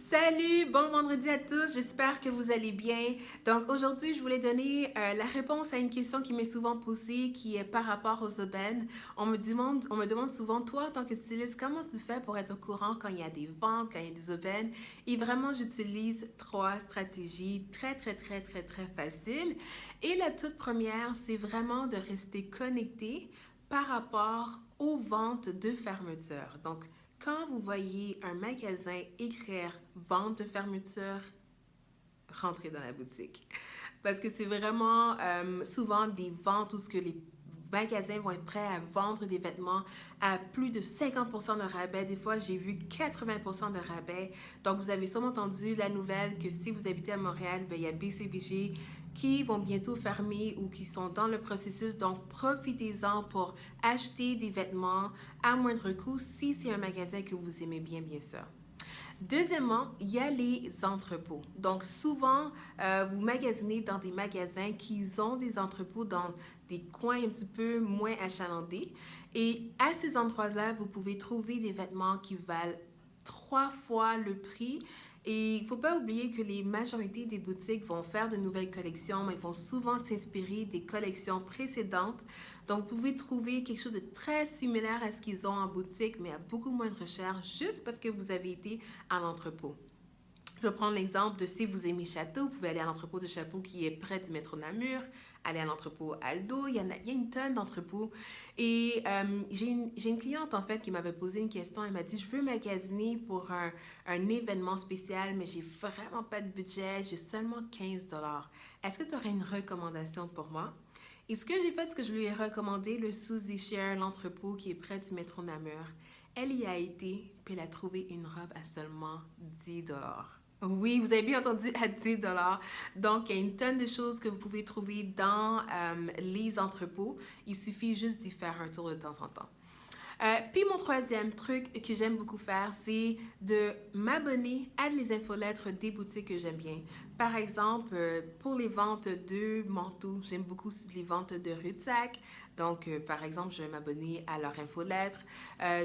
Salut, bon vendredi à tous, j'espère que vous allez bien. Donc aujourd'hui, je voulais donner la réponse à une question qui m'est souvent posée, qui est par rapport aux aubaines. On me demande souvent, toi en tant que styliste, comment tu fais pour être au courant quand il y a des ventes, quand il y a des aubaines? Et vraiment, j'utilise trois stratégies très faciles. Et la toute première, c'est vraiment de rester connecté par rapport aux ventes de fermeture. Donc, quand vous voyez un magasin écrire vente de fermeture, rentrez dans la boutique. Parce que c'est vraiment souvent des ventes où ce que les magasins vont être prêts à vendre des vêtements à plus de 50% de rabais. Des fois, j'ai vu 80% de rabais. Donc, vous avez sûrement entendu la nouvelle que si vous habitez à Montréal, ben, il y a BCBG qui vont bientôt fermer ou qui sont dans le processus. Donc, profitez-en pour acheter des vêtements à moindre coût si c'est un magasin que vous aimez bien, bien sûr. Deuxièmement, il y a les entrepôts. Donc, souvent, vous magasinez dans des magasins qui ont des entrepôts dans des coins un petit peu moins achalandés. Et à ces endroits-là, vous pouvez trouver des vêtements qui valent trois fois le prix. Et il ne faut pas oublier que les majorités des boutiques vont faire de nouvelles collections, mais ils vont souvent s'inspirer des collections précédentes. Donc, vous pouvez trouver quelque chose de très similaire à ce qu'ils ont en boutique, mais à beaucoup moindre cher, juste parce que vous avez été à l'entrepôt. Je vais prendre l'exemple de si vous aimez Château, vous pouvez aller à l'entrepôt de Château qui est près du métro Namur, aller à l'entrepôt Aldo, il y a une tonne d'entrepôts. Et j'ai une cliente en fait qui m'avait posé une question, elle m'a dit, je veux magasiner pour un événement spécial, mais j'ai vraiment pas de budget, j'ai seulement 15 dollars. Est-ce que tu aurais une recommandation pour moi? Et ce que j'ai fait, c'est que je lui ai recommandé le Suzy Share, l'entrepôt qui est près du métro Namur. Elle y a été, puis elle a trouvé une robe à seulement 10 dollars. Oui, vous avez bien entendu, à 10 dollars. Donc, il y a une tonne de choses que vous pouvez trouver dans les entrepôts. Il suffit juste d'y faire un tour de temps en temps. Puis mon troisième truc que j'aime beaucoup faire, c'est de m'abonner à les infolettres des boutiques que j'aime bien. Par exemple, pour les ventes de manteaux, j'aime beaucoup les ventes de Rudsac. Donc, par exemple, je vais m'abonner à leur infolettre.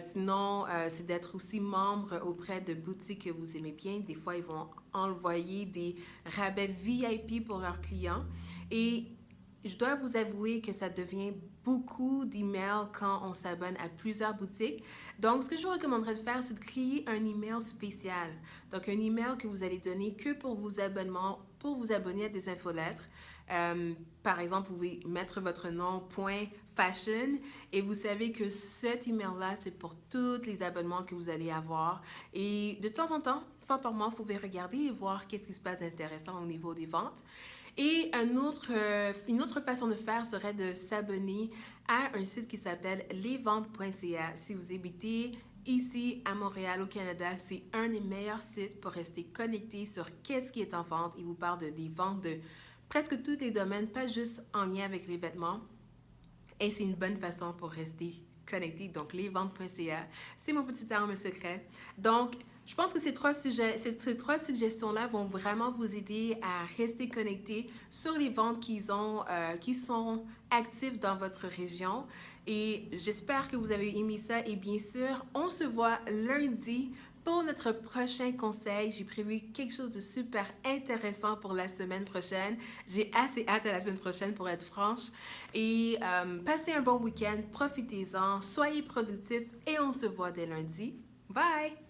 Sinon, c'est d'être aussi membre auprès de boutiques que vous aimez bien. Des fois, ils vont envoyer des rabais VIP pour leurs clients. Et je dois vous avouer que ça devient beaucoup d'emails quand on s'abonne à plusieurs boutiques. Donc, ce que je vous recommanderais de faire, c'est de créer un email spécial. Donc, un email que vous allez donner que pour vos abonnements, pour vous abonner à des infolettres. Par exemple, vous pouvez mettre votre nom, point fashion, et vous savez que cet email-là, c'est pour tous les abonnements que vous allez avoir. Et de temps en temps, une fois par mois, vous pouvez regarder et voir qu'est-ce qui se passe d'intéressant au niveau des ventes. Et une autre façon de faire serait de s'abonner à un site qui s'appelle lesventes.ca. Si vous habitez ici à Montréal, au Canada, c'est un des meilleurs sites pour rester connecté sur qu'est-ce qui est en vente. Il vous parle des ventes de presque tous les domaines, pas juste en lien avec les vêtements. Et c'est une bonne façon pour rester connecté. Donc, lesventes.ca, c'est mon petit arme secret. Donc, je pense que ces trois suggestions-là vont vraiment vous aider à rester connecté sur les ventes qui sont actives dans votre région. Et j'espère que vous avez aimé ça. Et bien sûr, on se voit lundi pour notre prochain conseil. J'ai prévu quelque chose de super intéressant pour la semaine prochaine. J'ai assez hâte à la semaine prochaine pour être franche. Et passez un bon week-end, profitez-en, soyez productifs et on se voit dès lundi. Bye!